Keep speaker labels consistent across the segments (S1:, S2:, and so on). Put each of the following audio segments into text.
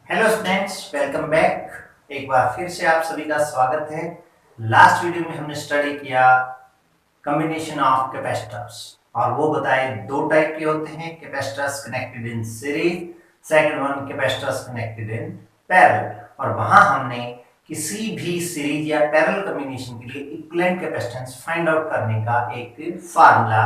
S1: Hello students, welcome back. एक बार फिर से आप सभी का स्वागत है। लास्ट वीडियो में हमने स्टडी किया कॉम्बिनेशन ऑफ कैपेसिटर्स और वो बताए दो टाइप के होते हैं, capacitors connected in series, second one capacitors connected in parallel. और वहां हमने किसी भी सीरीज या पैरेलल कॉम्बिनेशन के लिए इक्विवेलेंट कैपेसिटेंस फाइंड आउट करने का एक फार्मूला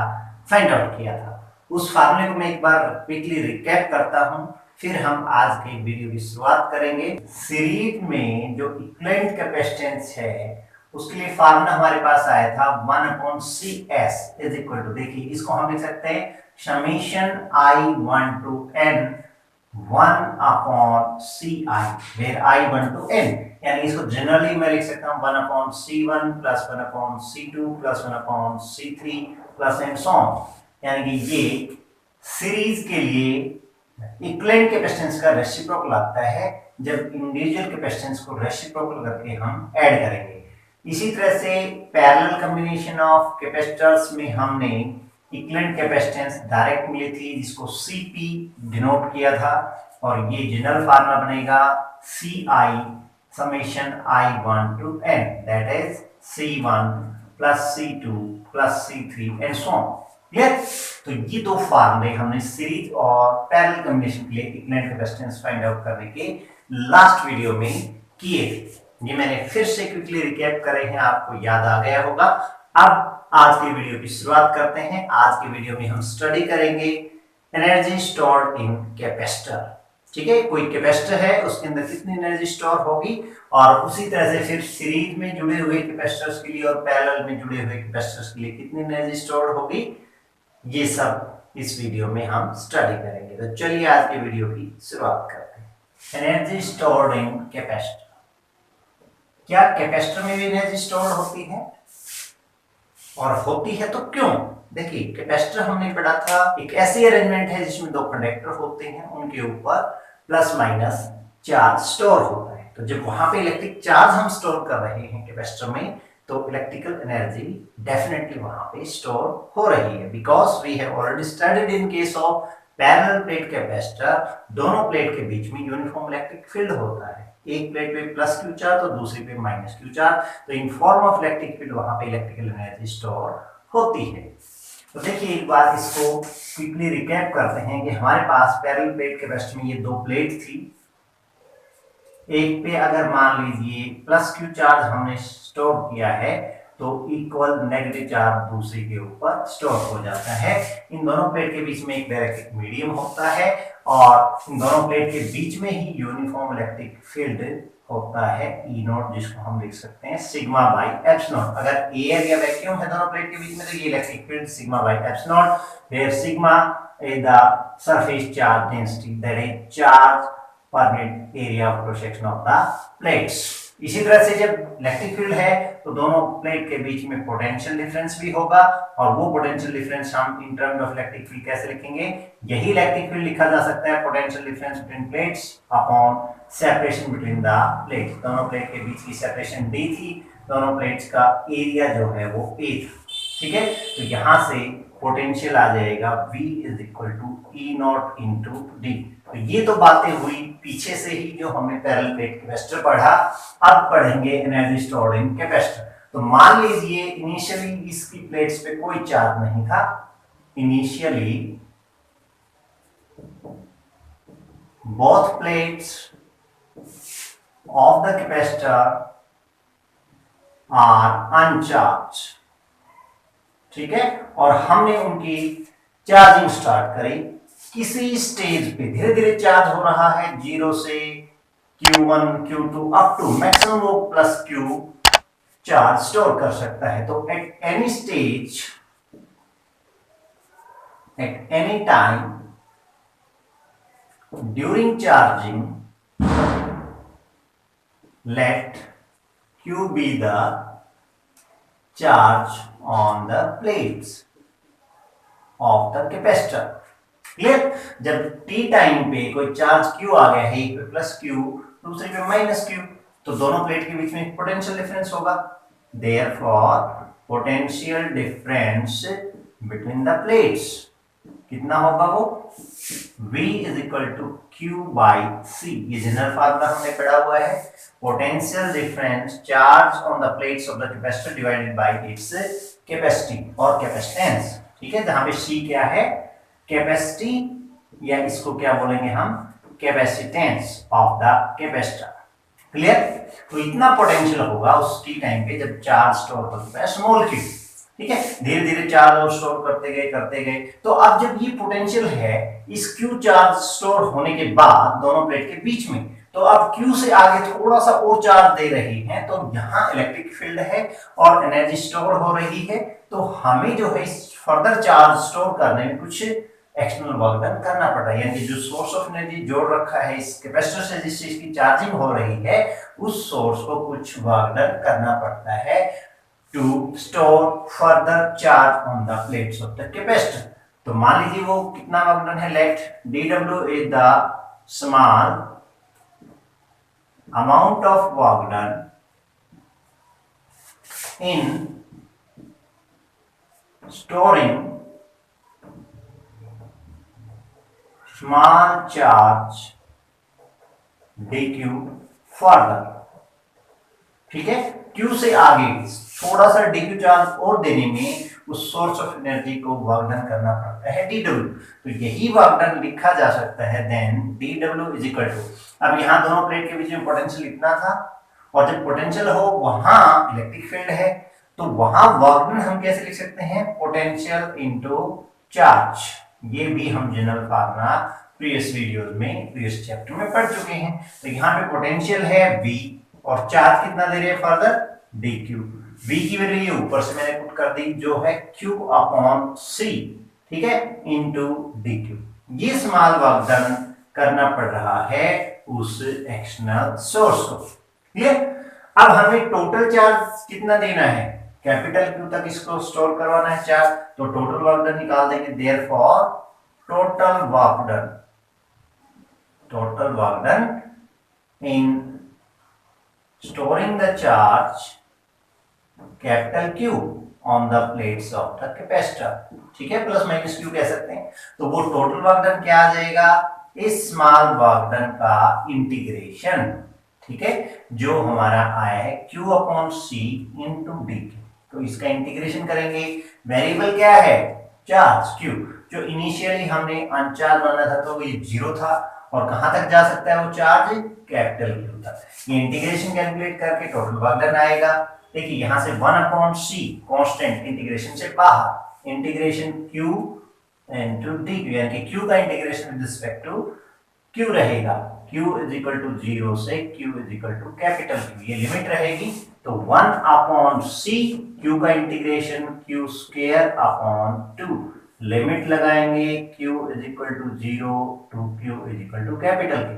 S1: फाइंड आउट किया था। उस फार्मूले को मैं एक बार क्विकली रिकैप करता हूं, फिर हम आज के वीडियो की शुरुआत करेंगे। सीरीज में जो इक्विवेलेंट कैपेसिटेंस है उसके लिए फार्मूला हमारे पास आया था 1/CS इज इक्वल टू, देखिए इसको हम लिख सकते हैं summation I1 to n 1/CI where I1 to n, यानी इसको जनरली मैं लिख सकता हूं 1/C1 plus 1/C2 plus 1/C3 plus and so on. यानी कि ये सीरीज के लिए इक्विवेलेंट कैपेसिटेंस का रेसिप्रोकल आता है जब इंडिविजुअल कैपेसिटेंस को रेसिप्रोकल करके हम ऐड करेंगे। इसी तरह से पैरेलल कॉम्बिनेशन ऑफ कैपेसिटर्स में हमने इक्विवेलेंट कैपेसिटेंस डायरेक्ट मिली थी जिसको Cp डिनोट किया था, और ये जनरल फार्मूला बनेगा Ci summation I1 to n that is C1 plus C2 plus C3 and so on. Clear? तो ये दो फार्मूले हमने सीरीज और पैरेलल कॉम्बिनेशन के लिए इक्विवेलेंट कैपेसिटेंस फाइंड आउट करने के लास्ट वीडियो में किए थे। ये मैंने फिर से क्विकली रिकैप करे हैं, आपको याद आ गया होगा। अब आज के वीडियो की शुरुआत करते हैं। आज के वीडियो में हम स्टडी करेंगे एनर्जी स्टोर्ड इन कैपेसिटर। ठीक है, कोई कैपेसिटर है उसके अंदर कितनी एनर्जी स्टोर होगी, और उसी तरह से फिर सीरीज में जुड़े हुए कैपेसिटर्स के लिए और पैरेलल में जुड़े हुए कैपेसिटर्स के लिए कितनी एनर्जी स्टोर होगी, ये सब इस वीडियो में हम स्टडी करेंगे। तो चलिए आज के वीडियो की शुरुआत करते हैं। Energy stored in capacitor. क्या कैपेसिटर में भी एनर्जी स्टोर होती है, और होती है तो क्यों? देखिए, कैपेसिटर हमने पढ़ा था एक ऐसी अरेंजमेंट है जिसमें दो कंडक्टर होते हैं, उनके ऊपर प्लस माइनस चार्ज स्टोर होता है। तो जब वहां पे इलेक्ट्रिक चार्ज हम स्टोर कर रहे हैं कैपेसिटर में, तो इलेक्ट्रिकल एनर्जी डेफिनेटली वहां पे स्टोर हो रही है, because we have already studied in case of parallel plate capacitor, दोनों प्लेट के बीच में यूनिफॉर्म इलेक्ट्रिक फील्ड होता है। एक प्लेट पे प्लस क्यू चार्ज और दूसरी पे माइनस क्यू चार्ज, तो in form of electric field वहां पे इलेक्ट्रिकल एनर्जी स्टोर होती है। तो देखिए एक बार इसको क्विकली रिकैप करते हैं कि हमारे पास पैरेलल प्लेट कैपेसिटर में ये दो प्लेट थी। एक पे अगर मान लीजिए प्लस क्यू चार्ज हमने स्टोर किया है, तो इक्वल नेगेटिव चार्ज दूसरे के ऊपर स्टोर हो जाता है। इन दोनों प्लेट के बीच में एक डायरेक्ट्रिक मीडियम होता है, और इन दोनों प्लेट के बीच में ही यूनिफॉर्म इलेक्ट्रिक फील्ड होता है E नॉट, जिसको हम लिख सकते हैं सिग्मा बाई एप्स नॉट। अगर एयर या वैक्यूम है दोनों प्लेट के बीच में, तो ये electric field sigma by eps nought, where sigma is the surface charge density that is charge per unit area of cross section of the plates. इसी तरह से जब इलेक्ट्रिक फील्ड है तो दोनों प्लेट के बीच में पोटेंशियल डिफरेंस भी होगा, और वो पोटेंशियल डिफरेंस हम इन टर्म्स ऑफ इलेक्ट्रिक फील्ड कैसे लिखेंगे? यही इलेक्ट्रिक फील्ड लिखा जा सकता है potential difference between plates upon separation between the plates. दोनों प्लेट के बीच की सेपरेशन d थी, दोनों प्लेट्स का एरिया जो है वो a था। ठीक है, तो यहां से पोटेंशियल आ जाएगा V is equal to E nought into D. तो ये तो बातें हुई पीछे से ही जो हमने पैरेलल प्लेट कैपेसिटर पढ़ा। अब पढ़ेंगे एनर्जी स्टोर्ड इन कैपेसिटर। तो मान लीजिए इनिशियली इसकी प्लेट्स पे कोई चार्ज नहीं था। Initially both plates of the capacitor are uncharged. ठीक है, और हमने उनकी चार्जिंग स्टार्ट करी। किसी स्टेज पे धीरे धीरे चार्ज हो रहा है, 0 से Q1 Q2 up to maximum वो प्लस Q चार्ज स्टोर कर सकता है। तो at any stage, at any time during charging, let Q be the charge on the plates of the capacitor। Clear? जब t टाइम पे कोई charge Q आ गया है, एक पे प्लस Q दूसरे पे माइनस Q, तो दोनों प्लेट के बीच में पोटेंशियल डिफरेंस होगा। Therefore, potential difference between the plates कितना होगा वो, V is equal to Q by C। ये जनरल फार्मूला हमने पढ़ा हुआ है, potential difference charge on the plates of the capacitor divided by its capacity और कैपेसिटेंस। ठीक है, जहां पे C क्या है, कैपेसिटी, या इसको क्या बोलेंगे हम, capacitance of the capacitor. Clear. तो इतना पोटेंशियल होगा उस टी टाइम पे जब चार्ज स्टोर होता है स्मॉल क्यू। ठीक है, धीरे धीरे चार्ज और स्टोर करते गए। तो अब जब ये पोटेंशियल है इस क्यू चार्ज स्टोर होने के बाद दोनों प्लेट के बीच में, तो अब क्यू से आगे थोड़ा सा और चार्ज दे रही है, तो यहाँ इलेक्ट्रिक फील्ड है और एनर्जी स्टोर हो रही है। तो हमें जो है फर्दर चार्ज स्टोर करने में कुछ एक्सटर्नल वर्क डन करना पड़ रहा है, यानी कि जो सोर्स ऑफ एनर्जी जोड़ रखा है इस कैपेसिटर से जिस चीज की चार्जिंग हो रही है, उस सोर्स को कुछ वर्क डन करना पड़ता है to store further charge on the plates of the capacitor. तो मान लीजिए वो कितना वर्क डन है, let dw is the small amount of work done in storing small charge dq further। ठीक है, q से आगे थोड़ा सा dq चार्ज और देने में उस सोर्स ऑफ एनर्जी को वर्कडन करना पड़ता है dw। तो यही वर्कडन लिखा जा सकता है then dw is equal to, अब यहाँ दोनों प्लेट के बीच में पोटेंशियल इतना था, और जब पोटेंशियल हो वहां इलेक्ट्रिक फील्ड है, तो वहां वर्कडन हम कैसे लिख सकते हैं, पोटेंशियल इनटू चार्ज। ये भी हम जनरल फार्मूला प्रीवियस वीडियोस में, प्रीवियस चैप्टर में पढ़ चुके हैं। तो यहाँ पे पोटेंशियल है V और चार्ज कितना दे रहे हैं फर्दर, dq। V की वैल्यू ये ऊपर से मैंने पुट कर दी जो है Q अपॉन C, ठीक है, इनटू dq। ये स्मॉल वर्क डन करना पड़ रहा है उस एक्सटर्नल सोर्स को। क्लियर। अब हमें टोटल चार्ज कितना देना है, कैपिटल Q तक इसको स्टोर करवाना है चार्ज, तो टोटल वर्क डन निकाल देंगे। Therefore total work done in storing the charge capital Q on the plates of the capacitor. ठीक है, प्लस माइनस Q कह सकते हैं। तो वो टोटल वर्क डन क्या आ जाएगा, इस स्मॉल वर्क डन का इंटीग्रेशन, ठीक है, जो हमारा आया है Q upon C into dq। तो इसका इंटीग्रेशन करेंगे। वेरिएबल क्या है, चार्ज Q, जो इनिशियली हमने अनचार्ज माना था तो ये 0 था, और कहां तक जा सकता है वो चार्ज, कैपिटल Q तक। ये इंटीग्रेशन कैलकुलेट करके टोटल वर्क डन आएगा। देखिए यहां से 1 अपॉन C कांस्टेंट इंटीग्रेशन से बाहर, इंटीग्रेशन Q इनटू dq, यानी कि Q का integration with respect to Q रहेगा, Q इज इक्वल टू 0 से Q is equal to capital Q, ये लिमिट रहेगी। तो 1 अपॉन C, Q का integration Q square upon 2, limit लगाएंगे Q is equal to 0 to Q is equal to capital Q।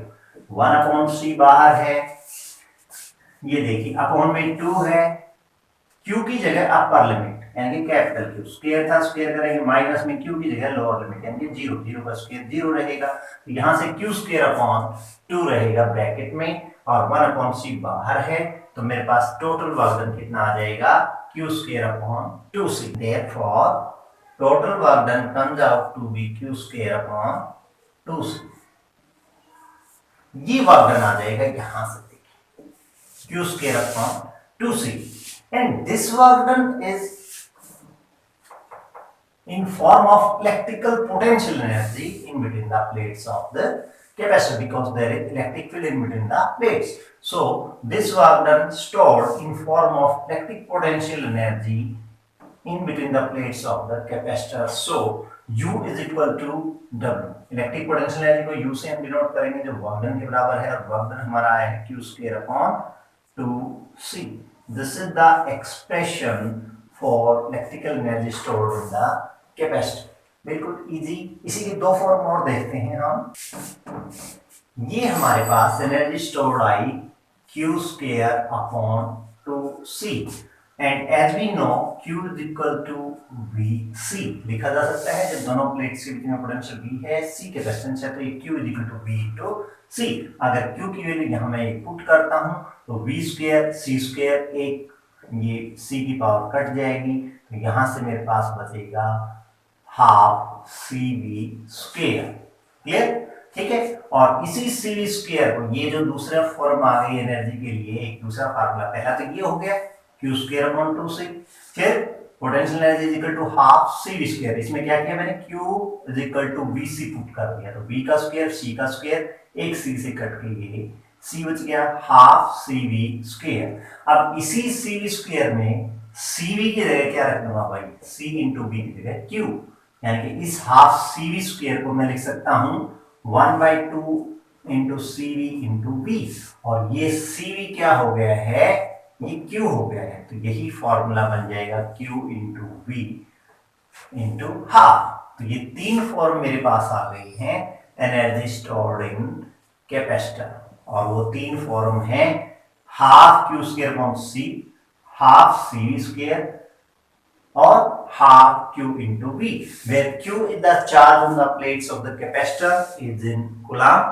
S1: 1 upon C बाहर है, ये देखिए अपॉन में 2 है, Q की जगह अपर लिमिट यानी कि कैपिटल Q, स्क्वायर था स्क्वायर करेंगे, माइनस में Q की जगह लोअर लिमिट यानी कि 0, 0 का स्क्वायर 0 रहेगा। तो यहाँ से Q स्क्वायर अपॉन 2 रहेगा ब्रैकेट में, और 1 अपॉन C बाहर है, तो मेरे पास टोटल वर्क डन कितना आ जाएगा, Q square upon 2C। Therefore total work done comes out to be Q square upon 2C। ये वर्क डन आ जाएगा यहाँ से, देखिए Q square upon 2C, and this work done is in form of electrical potential energy in between the plates of the capacitor, because there is electric field in between the plates. So this work done stored in form of electric potential energy in between the plates of the capacitor. So U is equal to W। Electric potential energy को U से हम denote करेंगे जो work done के बराबर है, और work done हमारा आया है Q square upon 2C। This is the expression for electrical energy stored in the capacitor। बिल्कुल इजी। इसी के दो फॉर्म और देखते हैं हम। ये हमारे पास energy stored I Q square upon 2C, and as we know Q is equal to VC। लिखा जा सकता है जब दोनों प्लेट्स के बीच में पोटेंशियल V है, C कैपेसिटेंस है, तो ये Q is equal to V to C। अगर Q की वैल्यू यहाँ मैं पुट करता हूँ तो V स्क्वायर C स्क्वायर, एक ये C की पावर कट जाएगी, तो यहाँ से मेरे पास बचेगा half C V square. Clear? ठीक है। और इसी सी वी स्क्वेयर को, ये जो दूसरा फॉर्म आ गई एनर्जी के लिए, एक दूसरा फार्मूला, पहला तो ये हो गया क्यू स्क्वेयर अपॉन 2सी, फिर potential energy is equal to half C V square. इसमें क्या किया मैंने, Q is equal to V C put कर दिया, तो V का स्क्वायर C का स्क्वायर, एक C से कट के ये C बच गया हाफ सी वी स्क्वायर। अब इसी सी वी स्क्वायर में CV की जगह क्या रख दूंगा भाई, C इंटू बी की जगह Q, यानी कि इस हाफ सी वी स्क्वायर को मैं लिख सकता हूं 1/2 into C V into B, और ये सी वी क्या हो गया है, ये Q हो गया है, तो यही फॉर्मूला बन जाएगा Q into V into half. तो ये तीन फॉर्म मेरे पास आ गई हैं एनर्जी स्टोर्ड इन कैपेसिटर, और वो तीन फॉर्म है half Q square upon C, half C square और half Q into V, where Q is the charge on the plates of the capacitor is in coulomb,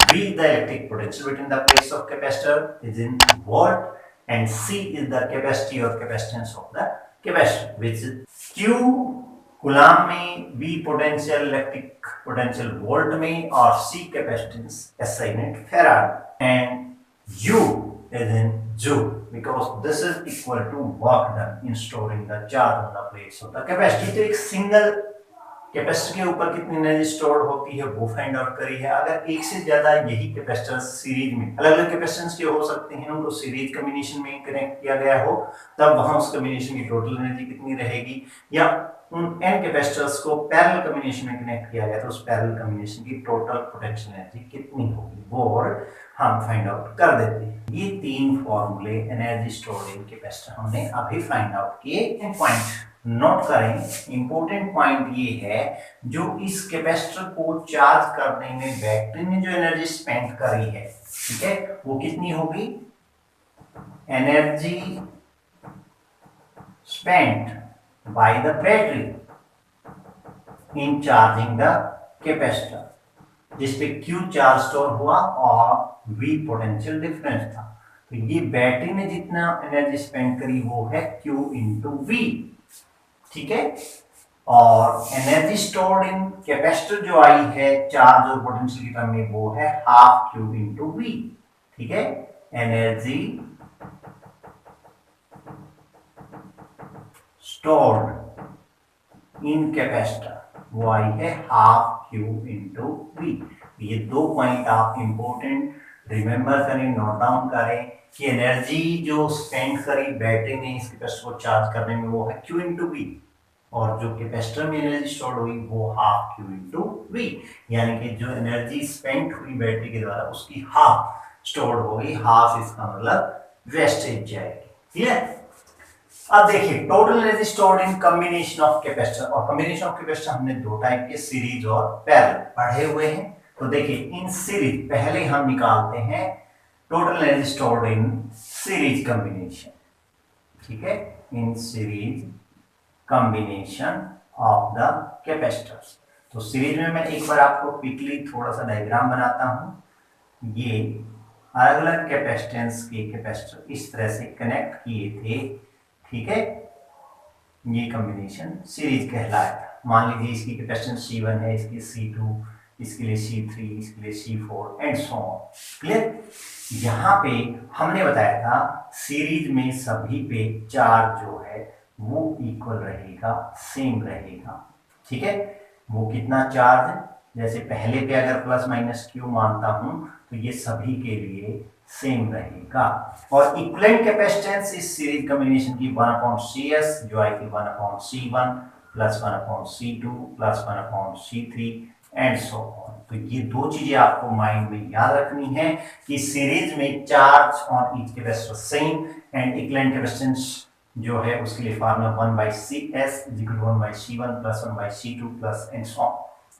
S1: V is the electric potential between the plates of capacitor is in volt, and C is the capacity or capacitance of the capacitor, which is Q coulomb में, V potential electric potential volt में, और C capacitance SI unit farad, and U is in joule, because this is equal to work done in storing the charge on the plates of the capacitor। तो एक single capacitor के ऊपर कितनी energy store होती है वो find out करी है। अगर एक से ज्यादा यही कैपेसिटर सीरीज में, अलग अलग कैपेसिटेंस के हो सकते हैं, उनको सीरीज कॉम्बिनेशन में कनेक्ट किया गया हो, तब वहां उस कॉम्बिनेशन की टोटल एनर्जी कितनी रहेगी, या उन n कैपेसिटर्स को पैरेलल कॉम्बिनेशन में कनेक्ट किया गया तो उस पैरेलल कॉम्बिनेशन की टोटल पोटेंशियल एनर्जी कितनी होगी, वो हम फाइंड आउट कर देते हैं। ये तीन फॉर्मूले एनर्जी स्टोर्ड इन कैपेसिटर हमने अभी फाइंड आउट किए। इन पॉइंट नोट करें, इंपॉर्टेंट पॉइंट ये है, जो इस कैपेसिटर को चार्ज करने में बैटरी ने जो एनर्जी स्पेंड करी है, ठीक है, वो कितनी होगी, energy spent by the battery in charging the capacitor, जिसपे Q चार्ज स्टोर हुआ और V पोटेंशियल डिफरेंस था। तो ये बैटरी ने जितना एनर्जी स्पेंड करी वो है Q इंटू V, ठीक है। और एनर्जी स्टोर्ड इन कैपेसिटर जो आई है चार्ज और पोटेंशियल की टर्म में, वो है हाफ Q इंटू V, ठीक है। एनर्जी स्टोर्ड इन कैपेसिटर वो आई है हाफ Q इंटू V। ये दो पॉइंट आप इंपोर्टेंट रिमेंबर करें, नोट डाउन करें कि एनर्जी जो स्पेंड करी बैटरी ने इस कैपेसिटर को चार्ज करने में वो है Q इंटू V, और जो कैपेसिटर में एनर्जी स्टोर्ड हुई वो हाफ Q इंटू V, यानी कि जो एनर्जी स्पेंड हुई बैटरी के द्वारा उसकी हाफ स्टोर्ड होगी, हाफ इसका मतलब वेस्टेज जाएगी। क्लियर? अब देखिए total energy stored in combination of capacitor, और कॉम्बिनेशन ऑफ कैपेसिटर हमने दो टाइप के, सीरीज और पैरेलल पढ़े हुए हैं। तो देखिए इन सीरीज पहले हम निकालते हैं total energy stored in series combination, ठीक है, in series combination of the capacitors. तो सीरीज में मैं एक बार आपको क्विकली थोड़ा सा डायग्राम बनाता हूं। ये अलग अलग कैपेसिटेंस के कैपेसिटर इस तरह से कनेक्ट किए थे, ठीक है, ये कॉम्बिनेशन सीरीज कहलाया था। मान लीजिए इसकी कैपेसिटेंस C1 है, इसकी C2, इसके लिए C3, इसके लिए C4 and so on. Clear? यहाँ पे हमने बताया था सीरीज में सभी पे चार्ज जो है वो इक्वल रहेगा, सेम रहेगा, ठीक है। वो कितना चार्ज है, जैसे पहले पे अगर प्लस माइनस Q मानता हूं तो ये सभी के लिए सेम रहेगा। और इक्विवेलेंट कैपेसिटेंस इस सीरीज कॉम्बिनेशन की 1/CS जो आएगी 1/C1 plus 1/C2 plus 1/C3 and so on. तो ये दो चीजें आपको माइंड में याद रखनी है कि सीरीज में charge on each capacitor same, and equivalent capacitance जो है उसके लिए formula 1/CS is equal to 1/C1 plus 1/C2 plus and so on,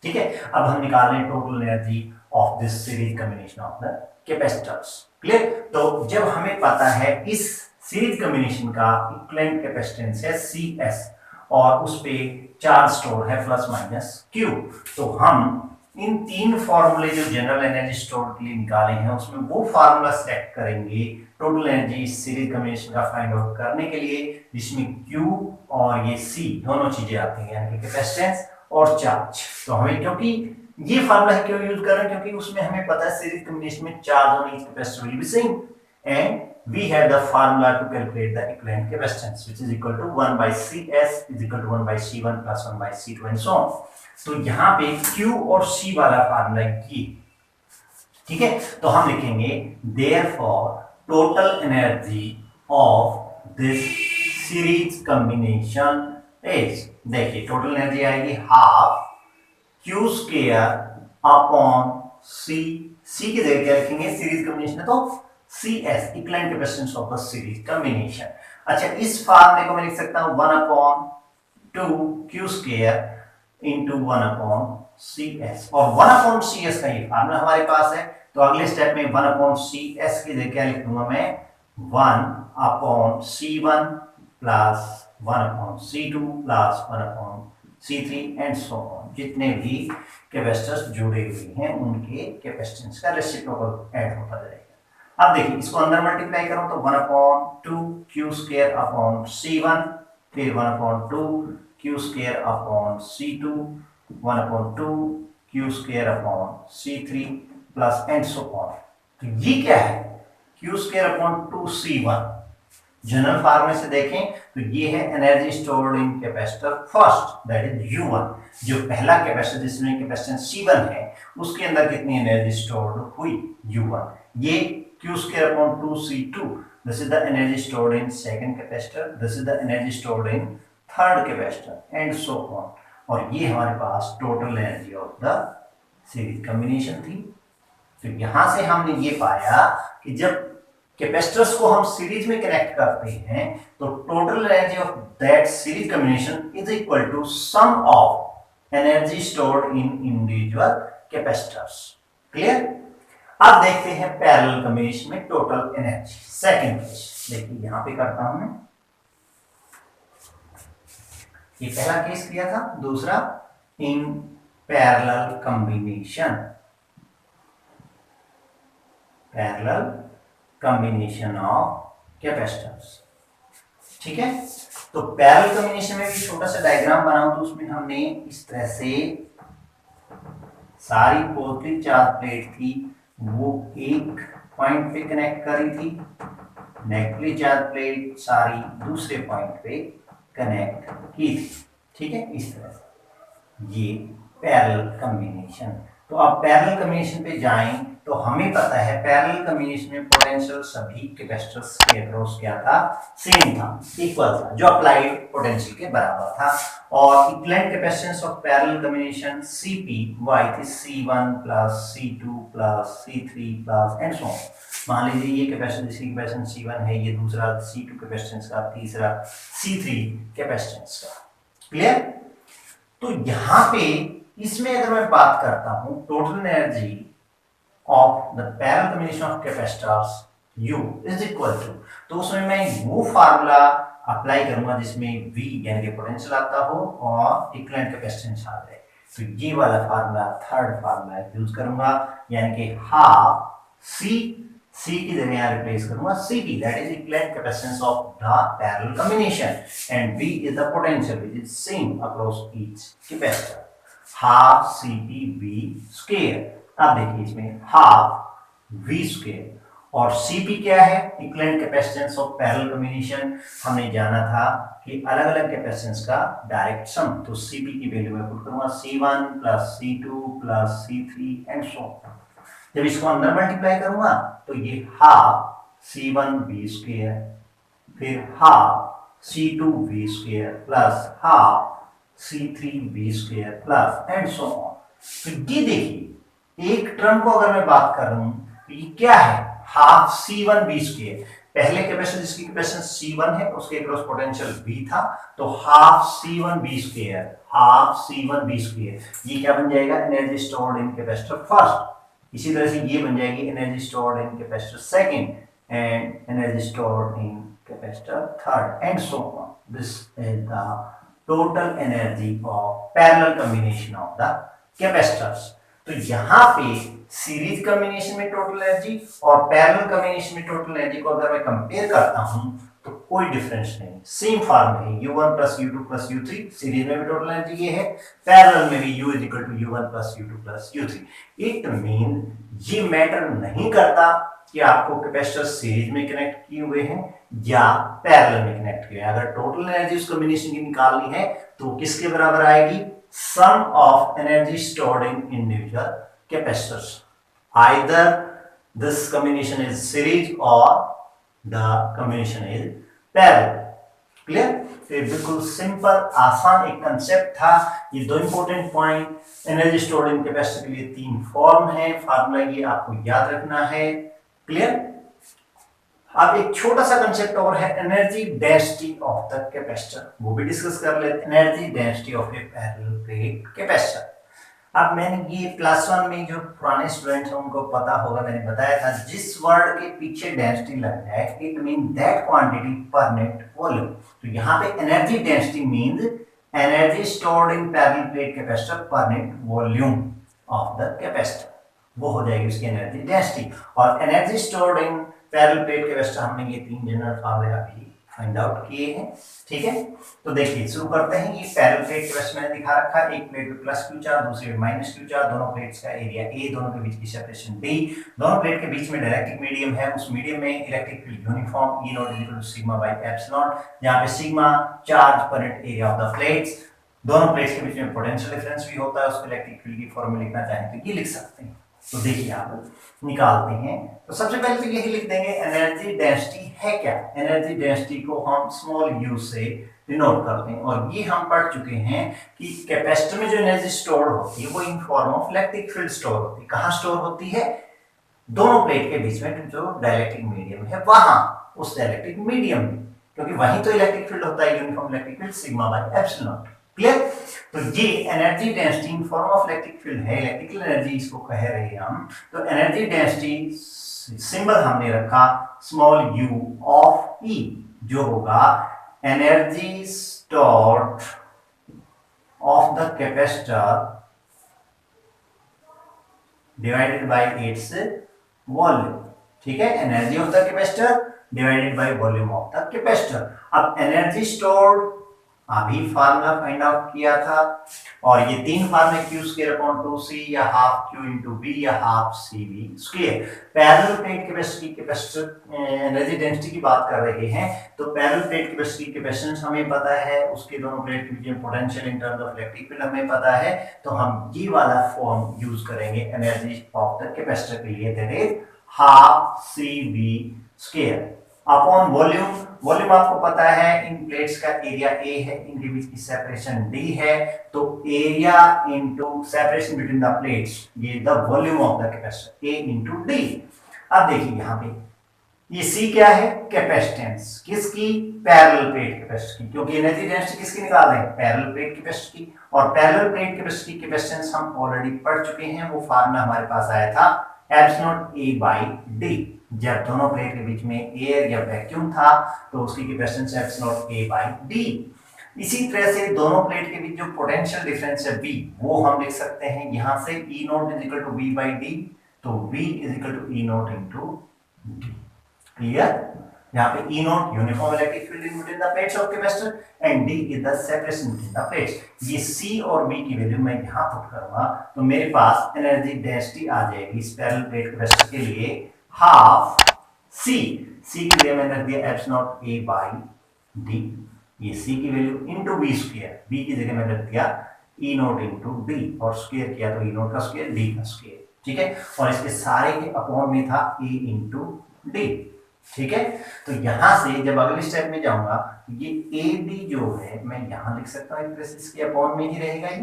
S1: ठीक है। अब हम निकाल रहे हैं total energy of this series combination of the capacitors. Clear? तो जब हमें पता है इस सीरीज कॉम्बिनेशन का इक्विवेलेंट कैपेसिटेंस है CS और उस पे चार्ज स्टोर है प्लस माइनस Q, तो हम इन तीन फॉर्मूले जो जनरल एनर्जी स्टोर के लिए निकाले हैं उसमें वो फार्मूला सेलेक्ट करेंगे टोटल एनर्जी इस सीरीज कॉम्बिनेशन का फाइंड आउट करने के लिए, जिसमें Q और ये C दोनों चीजें आती हैं, यानी कि कैपेसिटेंस और चार्ज। तो हमें क्योंकि ये फार्मूला क्यों यूज कर रहे हैं, क्योंकि उसमें हमें पता है सीरीज कॉम्बिनेशन में charge on each capacitor will be same and we have the formula to calculate the equivalent capacitance which is equal to 1 by Cs is equal to 1 by C1 plus 1 by C2 and so on। तो यहाँ पे Q और C वाला formula ये, ठीक है, तो हम लिखेंगे therefore total energy of this series combination is, देखिए टोटल एनर्जी आएगी half Q square upon C, C की जगह क्या लिखेंगे, सीरीज कॉम्बिनेशन है तो CS equivalent capacitance of the series combination. अच्छा, इस फार्मूले को मैं लिख सकता हूं 1/2 Q स्क्वायर इंटू 1/CS, और 1/CS का ये फार्मूला हमारे पास है। तो अगले स्टेप में 1/CS की जगह क्या लिख दूंगा मैं, 1/C1 plus 1/C2 plus 1/C3 and so on, जितने भी कैपेसिटर्स जुड़े हुए हैं उनके कैपेसिटेंस का रेसिप्रोकल ऐड होता जाएगा। अब देखिए इसको अंदर मल्टीप्लाई करूं तो 1/2 Q स्क्वायर अपॉन C1, फिर 1/2 Q square upon C2, 1/2 Q square upon C3 plus and so on. तो ये क्या है, Q square upon 2C1। General फार्मूले से देखें तो ये है energy stored in capacitor first, that is U1। जो पहला कैपेसिटर जिसमें कैपेसिटेंस C1 है उसके अंदर कितनी एनर्जी स्टोर्ड हुई, U1। ये Q square upon 2C2, this is the energy stored in second capacitor, this is the energy stored in third capacitor and so on। और ये हमारे पास total energy of the series combination थी। तो यहां से हमने ये पाया कि जब कैपेसिटर्स को हम सीरीज में कनेक्ट करते हैं तो total energy of that series combination is equal to sum of energy stored in individual capacitors. Clear? अब देखते हैं पैरेलल कॉम्बिनेशन में टोटल एनर्जी। सेकंड केस देखिए यहां पे करता हूं मैं, ये पहला केस किया था, दूसरा in parallel combination, parallel combination of capacitors. ठीक है, तो पैरेलल कॉम्बिनेशन में भी छोटा सा डायग्राम बनाऊं तो उसमें हमने इस तरह से सारी पॉजिटिव चार्ज प्लेट थी वो एक पॉइंट पे कनेक्ट करी थी, नेगेटिव चार्ज प्लेट सारी दूसरे पॉइंट पे कनेक्ट की थी। ठीक है, इस तरह से ये पैरेलल कॉम्बिनेशन। तो अब पैरेलल कॉम्बिनेशन पे जाएं तो हमें पता है पैरेलल कॉम्बिनेशन में पोटेंशियल सभी कैपेसिटर्स के अक्रॉस क्या था, सेम था, इक्वल था, जो अप्लाइड पोटेंशियल के बराबर था। और equivalent capacitance of parallel combination Cp वो आई थी C1 plus C2 plus C3 plus and so on. मान लीजिए ये कैपेसिटेंस, इसकी कैपेसिटेंस C1 है, ये दूसरा C2 कैपेसिटेंस का, तीसरा C3 कैपेसिटेंस का। क्लियर? तो यहाँ पे इसमें अगर मैं बात करता हूं total energy of the parallel combination of capacitors U is equal to, तो उसमें मैं वो फार्मूला अप्लाई करूंगा जिसमें V यानी कि पोटेंशियल आता हो और इक्विवेलेंट कैपेसिटेंस आ जाए। तो ये वाला फार्मूला थर्ड फार्मूला यूज करूंगा, यानी कि हाफ C की जगह यहाँ रिप्लेस करूंगा Cp, that is equivalent capacitance of the parallel combination, and V is the potential which is same across each capacitor, half Cp V square. अब देखिए इसमें हाफ V स्क्वायर और Cp क्या है, equivalent capacitance of parallel combination. हमने जाना था कि अलग अलग कैपेसिटेंस का डायरेक्ट सम, तो Cp की वैल्यू मैं पुट करूंगा C1 plus C2 plus C3 and so on. जब इसको अंदर मल्टीप्लाई करूंगा तो ये हाफ C1 V स्क्वायर, फिर half C2 V square plus half C3 V square plus and so on. तो ये देखिए एक टर्म को अगर मैं बात कर रहा हूं तो ये क्या है, हाफ C1 V स्क्वायर। पहले कैपेसिटर जिसकी कैपेसिटेंस C1 है उसके अक्रॉस पोटेंशियल V था, तो half C1 V square, half C1 V square, ये क्या बन जाएगा, energy stored in capacitor first. इसी तरह से ये बन जाएगी energy stored in capacitor second and energy stored in capacitor third and so on. This is the total energy of parallel combination of the capacitors. तो यहाँ पे सीरीज कॉम्बिनेशन में टोटल एनर्जी और पैरेलल कॉम्बिनेशन में total energy को अगर मैं compare करता हूं तो कोई डिफरेंस नहीं, सेम फॉर्म है U1 plus U2 plus U3, series में भी टोटल एनर्जी ये है, पैरेलल में भी U is equal to U1 plus U2 plus U3। It mean ये मैटर नहीं करता कि आपको कैपेसिटर सीरीज में कनेक्ट किए हुए हैं या पैरेलल में कनेक्ट किए हैं, अगर टोटल एनर्जी उस कॉम्बिनेशन की निकालनी है तो किसके बराबर आएगी, sum of energy stored in individual capacitors, either this combination is series और the combination is parallel. Clear? तो बिल्कुल सिंपल आसान एक कंसेप्ट था। ये दो important point, energy stored in capacitor के लिए तीन फॉर्म है, फार्मूला ये आपको याद रखना है। क्लियर? अब एक छोटा सा कंसेप्ट और है, energy density of the capacitor, वो भी डिस्कस कर लेते हैं। Energy density of a parallel plate capacitor. अब मैंने ये प्लस वन में जो पुराने स्टूडेंट्स हैं उनको पता होगा, मैंने बताया था जिस वर्ड के पीछे डेंसिटी लग जाए इट मीन दैट क्वांटिटी पर नेट वॉल्यूम। तो यहाँ पे energy density means energy stored in parallel plate capacitor पर net volume of the capacitor, वो हो जाएगी उसकी एनर्जी डेंसिटी। और energy stored in parallel plate capacitor हमने ये तीन जनरल फार्मूले अभी फाइंड आउट किए हैं। ठीक है, तो देखिए शुरू करते हैं। ये पैरेलल प्लेट कैपेसिटर मैंने दिखा रखा है, एक प्लेट पे प्लस क्यू चार्ज, दूसरी पे माइनस क्यू चार्ज, दोनों प्लेट्स का एरिया ए, दोनों के बीच की सेपरेशन डी, दोनों प्लेट के बीच में डाइलेक्ट्रिक मीडियम है, उस मीडियम में electric field uniform E not equal to sigma by epsilon, जहां पे sigma charge per unit area of the plates, दोनों प्लेट्स के बीच में पोटेंशियल डिफरेंस भी होता है, उसको इलेक्ट्रिक फील्ड की फॉर्मूला लिखना चाहें तो ये लिख सकते हैं। तो देखिए आप निकालते हैं, तो सबसे पहले तो यही लिख देंगे एनर्जी डेंसिटी है क्या। एनर्जी डेंसिटी को हम स्मॉल यू से डिनोट करते हैं, और ये हम पढ़ चुके हैं कि कैपेसिटर में जो एनर्जी स्टोर होती है वो in form of electric field store होती है। कहाँ स्टोर होती है? दोनों प्लेट के बीच में जो डाइलेक्ट्रिक मीडियम है वहां, उस डाइलेक्ट्रिक मीडियम में, क्योंकि वहीं तो इलेक्ट्रिक फील्ड होता है, uniform electric field sigma by epsilon. Clear? तो ये energy density in form of electric field है, इलेक्ट्रिकल एनर्जी इसको कह रहे हैं हम। तो एनर्जी डेंसिटी सिंबल हमने रखा स्मॉल यू ऑफ ई, जो होगा energy stored of the capacitor divided by its volume. ठीक है, energy of the capacitor divided by volume of the capacitor. अब एनर्जी स्टोर्ड अभी फार्मूला फाइंड आउट किया था, और ये तीन फार्मूले q स्क्वायर अपॉन 2c या हाफ q इनटू v या half cv square. Parallel plate capacity capacitor energy density की बात कर रहे हैं, तो पैरेलल प्लेट कैपेसिटी कैपेसिटेंस हमें पता है, उसके दोनों प्लेट के बीच में potential in terms of electric field हमें पता है, तो हम ये वाला फॉर्म यूज करेंगे एनर्जी ऑफ द कैपेसिटर के लिए, that is half cv square upon volume. Volume आपको पता है इन प्लेट्स का एरिया A है, इनके बीच की सेपरेशन D है, तो area into separation between the plates, ये the volume of the capacitor A into D। अब देखिए यहाँ पे ये C क्या है? कैपेसिटेंस किसकी? पैरेलल प्लेट कैपेसिटर की, क्योंकि एनर्जी डेंसिटी किसकी निकाल रहे हैं? पैरेलल प्लेट कैपेसिटर की। और पैरेलल प्लेट कैपेसिटर की कैपेसिटेंस हम ऑलरेडी पढ़ चुके हैं, वो फार्मूला हमारे पास आया था एप्सिलॉन A बाय D। जब दोनों प्लेट के बीच में एयर या वैक्यूम था तो उसकी capacitance epsilon A by D। इसी तरह से दोनों प्लेट के बीच जो पोटेंशियल डिफरेंस है V, वो हम लिख सकते हैं यहां से E not is equal to V by D, तो V is equal to E not into D। Clear? यहाँ पे E not uniform electric field in between the plates of capacitor and D is the separation between the plates. ये C और V की value मैं यहाँ put करूंगा, तो मेरे पास एनर्जी डेंसिटी आ जाएगी इस पैरेलल प्लेट कैपेसिटर के लिए हाफ C की वैल्यू मैंने रख दिया एप्सिलॉन A बाय D, ये C की value into V square, B की जगह मैंने रख दिया E नॉट इनटू D, और स्क्वायर किया तो E नॉट का स्क्वायर D का स्क्वायर। ठीक है, और इसके सारे के अपॉन में था A इनटू D। ठीक है, तो यहां से जब अगले स्टेप में जाऊंगा, ये AB जो है मैं यहां लिख सकता हूं, इसके अपॉन में ही रहेगा ये,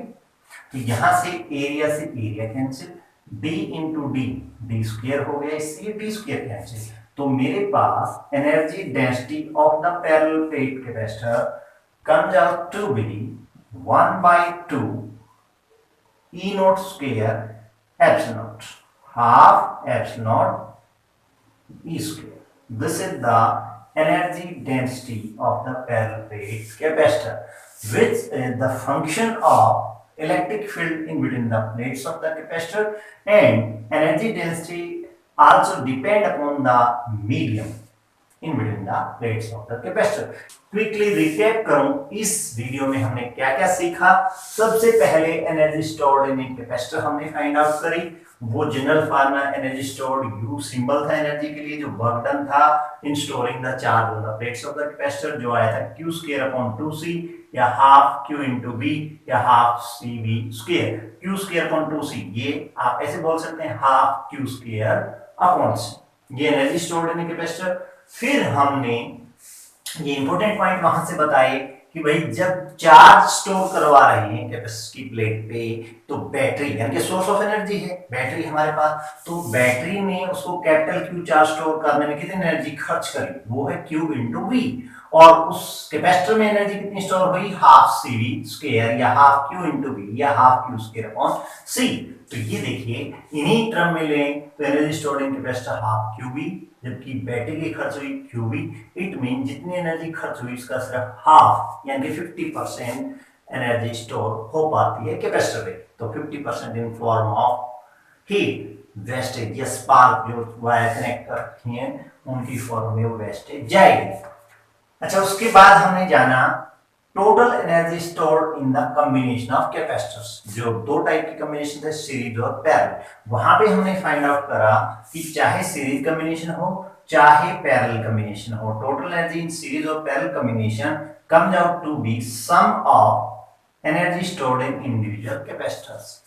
S1: तो यहां से area cancel, D into D square हो गया, इससे D स्क्वायर कैंसिल, तो मेरे पास energy density of the parallel plate capacitor comes out to be 1/2 E naught square epsilon, half epsilon E square. This is the energy density of the parallel plate capacitor, which is the function of electric field in between the plates of the capacitor, and energy density also depend upon the medium in between the plates of the capacitor. Quickly recap करूं, इस video में हमने क्या क्या सीखा। सबसे पहले energy stored in capacitor हमने फाइंड आउट करी। वो general formula energy stored, you symbol था एनर्जी के लिए, जो वर्क डन था इन storing the charge on the plates of the capacitor, जो आया था q² या हाफ q इंटू बी या हाफ cv स्क्वायर। q²/2c, ये आप ऐसे बोल सकते हैं हाफ q²/c, ये एनर्जी स्टोर्ड इन कैपेसिटर। फिर हमने ये इंपॉर्टेंट पॉइंट वहां से बताए कि भाई जब चार्ज स्टोर करवा रहे हैं कैपेसिटर की प्लेट पे, तो बैटरी यानी कि सोर्स ऑफ एनर्जी है बैटरी हमारे पास, तो बैटरी ने उसको कैपिटल क्यू चार्ज स्टोर करने में कितनी एनर्जी खर्च करी, वो है क्यू इंटू वी। और उस कैपेसिटर में एनर्जी कितनी स्टोर हुई, हाफ सीवी स्क्वायर या हाफ क्यू इंटू वी या half Q square upon C. तो ये देखिए इन्हीं टर्म में लें तो energy stored in capacitor half Q V, जबकि बैटरी की खर्च हुई क्यूबी। इट मीन जितनी एनर्जी खर्च हुई उसका सिर्फ हाफ यानी कि 50% एनर्जी स्टोर हो पाती है कैपेसिटर में। तो 50% in form of heat wastage या स्पार्क जो वायर कनेक्ट कर रखी हैं उनकी फॉर्म में वो वेस्टेज जाएगी। अच्छा, उसके बाद हमने जाना total energy stored in the combination of capacitors. जो दो टाइप की कॉम्बिनेशन थे, सीरीज और पैरेलल। वहां पे हमने फाइंड आउट करा कि चाहे सीरीज कॉम्बिनेशन हो चाहे पैरेलल कॉम्बिनेशन हो, टोटल एनर्जी इन सीरीज और parallel combination comes out to be sum of energy stored in individual capacitors.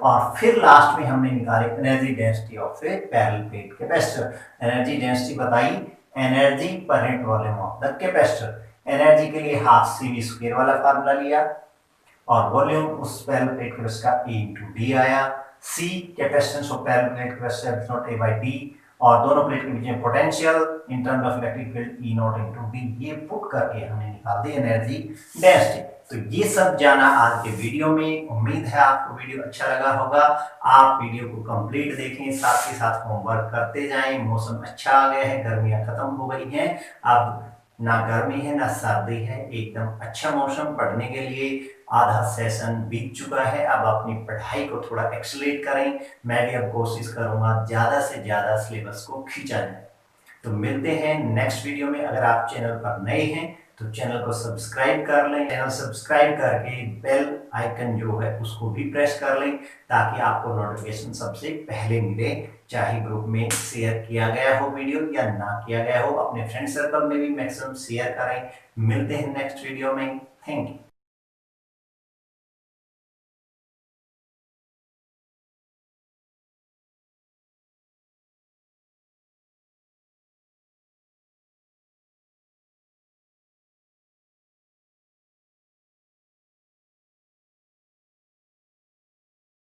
S1: और फिर लास्ट में हमने निकाली energy density of a parallel plate capacitor. Energy density बताई, एनर्जी पर unit volume of the capacitor. Energy के लिए हाफ सीवी स्क्वायर वाला फार्मूला लिया और वॉल्यूम उस पैरेलल प्लेट कैपेसिटर का E इंटू डी आया। C capacitance of parallel plate capacitor is not A by D, और दोनों प्लेट के बीच में potential in terms of electric field E0 into D। ये पुट करके हमने निकाल दी एनर्जी डेंसिटी। तो ये सब जाना आज के वीडियो में। उम्मीद है आपको वीडियो अच्छा लगा होगा। आप वीडियो को कंप्लीट देखें, साथ ही साथ होमवर्क करते जाएं। मौसम अच्छा आ गया है, गर्मियां खत्म हो गई हैं, अब ना गर्मी है ना सर्दी है, एकदम अच्छा मौसम पढ़ने के लिए। आधा सेशन बीत चुका है, अब अपनी पढ़ाई को थोड़ा एक्सेलरेट करें। मैं भी अब कोशिश करूंगा ज्यादा से ज्यादा सिलेबस को खींचा जाए। तो मिलते हैं नेक्स्ट वीडियो में। अगर आप चैनल पर नए हैं तो चैनल को सब्सक्राइब कर लें। चैनल सब्सक्राइब करके बेल आइकन जो है उसको भी प्रेस कर लें ताकि आपको नोटिफिकेशन सबसे पहले मिले, चाहे ग्रुप में शेयर किया गया हो वीडियो या ना किया गया हो। अपने फ्रेंड सर्कल में भी मैक्सिमम शेयर करें। मिलते हैं नेक्स्ट वीडियो में। Thank you.